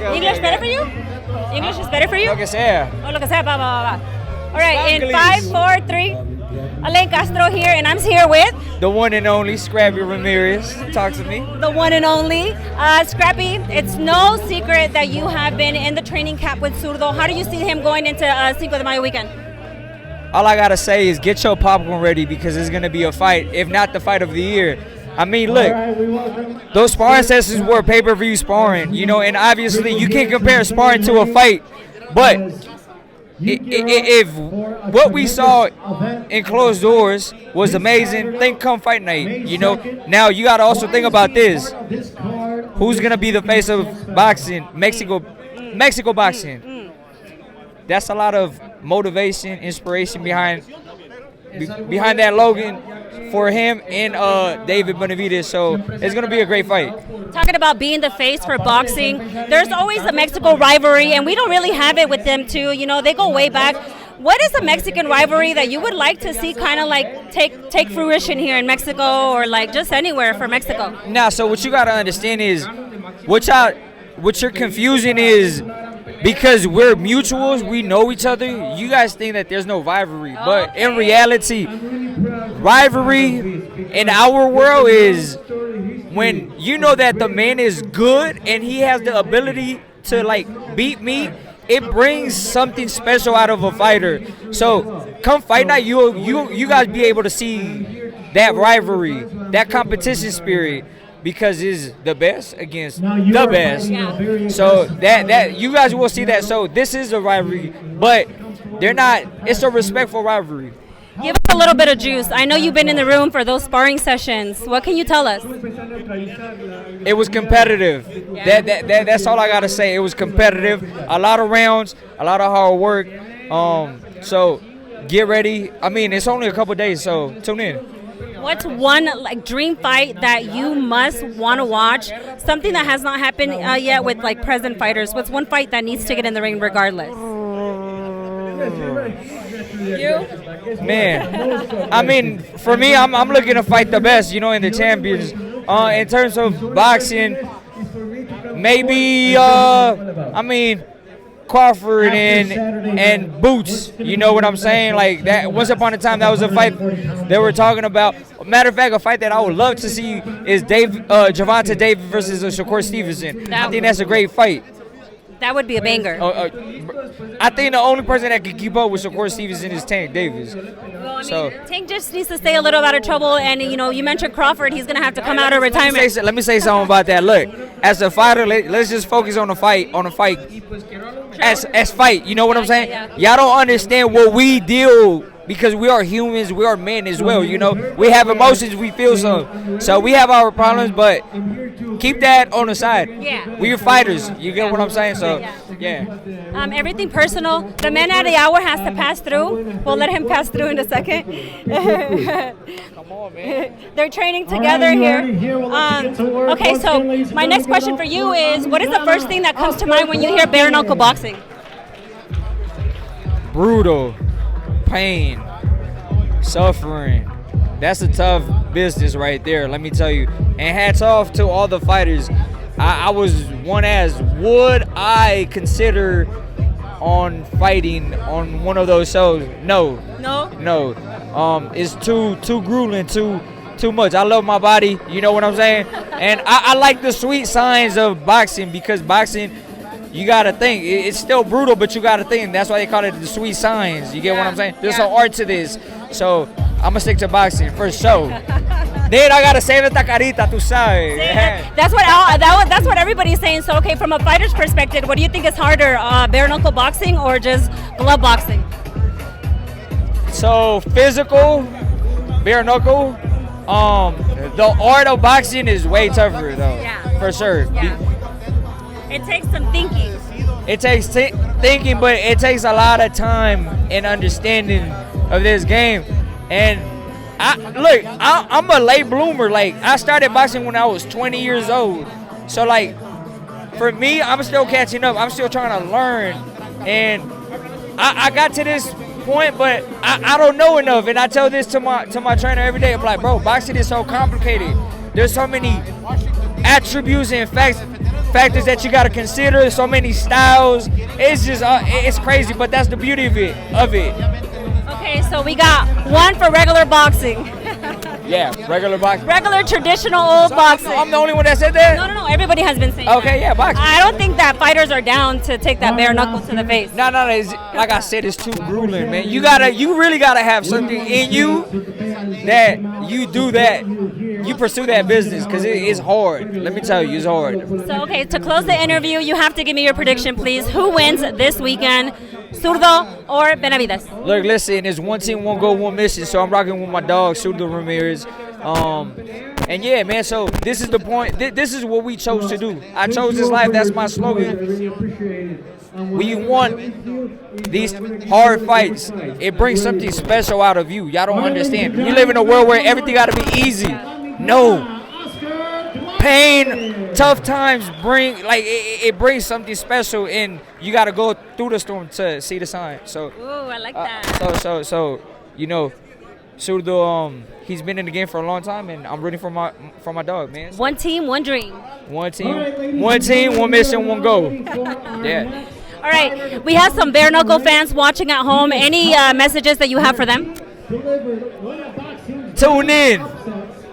English better for you? English is better for you? Lo que sea. Oh, lo que sea, va. All right, in 5, 4, 3, Alain Castro here, and I'm here with The one and only Scrappy Ramirez. Talk to me. the one and only Scrappy. It's no secret that you have been in the training camp with Zurdo. How do you see him going into Cinco de Mayo weekend? All I gotta say is get your popcorn ready because it's gonna be a fight, if not the fight of the year. I mean, look, those sparring sessions were pay-per-view sparring, you know, and obviously you can't compare sparring to a fight, but if what we saw in closed doors was amazing, think come fight night, you know. Now you gotta also think about this: who's gonna be the face of boxing? Mexico boxing. That's a lot of motivation, inspiration behind that Logan for him and David Benavidez. So it's gonna be a great fight. Talking about being the face for boxing, there's always a Mexico rivalry, and we don't really have it with them too. You know, they go way back. What is a Mexican rivalry that you would like to see kind of like take fruition here in Mexico or like just anywhere for Mexico? Now, so what you gotta understand is what you're confusing is because we're mutuals, we know each other. You guys think that there's no rivalry, but in reality, rivalry in our world is when you know that the man is good and he has the ability to like beat me. It brings something special out of a fighter. So come fight night, you guys be able to see that rivalry, that competition spirit. Because it's the best against the best. Yeah. So that you guys will see that. So this is a rivalry, but they're not. It's a respectful rivalry. Give us a little bit of juice. I know you've been in the room for those sparring sessions. What can you tell us? It was competitive. Yeah. That's all I gotta say. It was competitive. A lot of rounds, a lot of hard work. So get ready. I mean, it's only a couple days, so tune in. What's one like dream fight that you must want to watch? Something that has not happened yet with like present fighters. What's one fight that needs to get in the ring regardless? You? Man, I mean, for me, I'm looking to fight the best, you know, in the champions. In terms of boxing, maybe I mean, Crawford and Boots, you know what I'm saying? Like that. Once upon a time, that was a fight they were talking about. Matter of fact, a fight that I would love to see is Gervonta Davis versus Shakur Stevenson. I think that's a great fight. That would be a banger. I think the only person that can keep up with Shakur Stevenson is Tank Davis. Well, I mean, Tank just needs to stay a little out of trouble, and you know, you mentioned Crawford. He's gonna have to come out of retirement. Let me say something about that. Look, as a fighter, let's just focus on the fight. As fight. You know what I'm saying? Yeah. Y'all don't understand what we deal because we are humans. We are men as well. You know, we have emotions. We feel some. So we have our problems, but keep that on the side. Yeah. We're fighters. You get what I'm saying? So, yeah. Everything personal. The man at the hour has to pass through. We'll let him pass through in a second. Come on, man. They're training together here. Okay, so my next question for you is, what is the first thing that comes to mind when you hear bare knuckle boxing? Brutal, pain, suffering. That's a tough business right there, let me tell you. And hats off to all the fighters. I was one as, would I consider on fighting on one of those shows? No. It's too grueling, too much. I love my body, you know what I'm saying? And I like the sweet signs of boxing because boxing, you gotta think. It's still brutal, but you gotta think. That's why they call it the sweet signs. You get what I'm saying? There's an art to this. So I'm gonna stick to boxing for sure. Then I gotta save esta carita, tú sabes. That's what everybody's saying. So okay, from a fighter's perspective, what do you think is harder, bare knuckle boxing or just glove boxing? So physical, bare knuckle. The art of boxing is way tougher though. Yeah. For sure. Yeah. It takes some thinking. It takes thinking, but it takes a lot of time and understanding of this game. And I'm a late bloomer. Like, I started boxing when I was 20 years old. So, like, for me, I'm still catching up. I'm still trying to learn. And I got to this point, but I don't know enough. And I tell this to my trainer every day. I'm like, bro, boxing is so complicated. There's so many attributes and facts factors that you gotta consider. So many styles. It's just it's crazy, but that's the beauty of it. Okay, so we got one for regular boxing. Yeah, regular boxing. Regular traditional old boxing. I'm the only one that said that? No. Everybody has been saying Okay, that. yeah, boxing. I don't think that fighters are down to take that bare knuckle to the face. No. Like I said, it's too grueling, man. You really gotta have something in you that you do that. You pursue that business because it is hard. Let me tell you, it's hard. So, okay, to close the interview, you have to give me your prediction, please. Who wins this weekend, Zurdo or Benavidez? Look, listen, it's one team, one goal, one mission. So I'm rocking with my dog, Zurdo Ramirez. And yeah, man, so this is the point. This is what we chose to do. I chose this life. That's my slogan. We want these hard fights. It brings something special out of you. Y'all don't understand. We live in a world where everything got to be easy. No. Pain, tough times bring, like, it brings something special, and you got to go through the storm to see the sign. So, ooh, I like that. So you know, Zurdo, he's been in the game for a long time, and I'm rooting for my dog, man. One team, one dream. One team, one mission, one goal. Yeah. All right, we have some bare knuckle fans watching at home. Any messages that you have for them? Tune in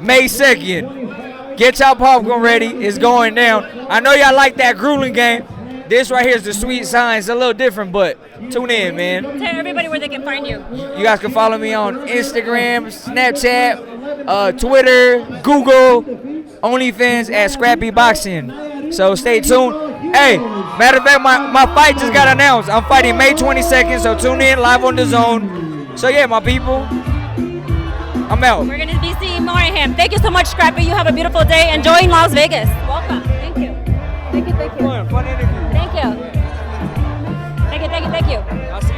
May 2nd. Get y'all popcorn ready. It's going down. I know y'all like that grueling game. This right here is the sweet sign. It's a little different, but tune in, man. Tell everybody where they can find you. You guys can follow me on Instagram, Snapchat, Twitter, Google, OnlyFans at Scrappy Boxing. So stay tuned. Hey, matter of fact, my fight just got announced. I'm fighting May 22nd, so tune in live on the zone. So yeah, my people, I'm out. We're going to be seeing more of him. Thank you so much, Scrappy. You have a beautiful day. Enjoying Las Vegas. Welcome. Thank you. Thank you. Fun interview. Thank you. Thank you. I'll see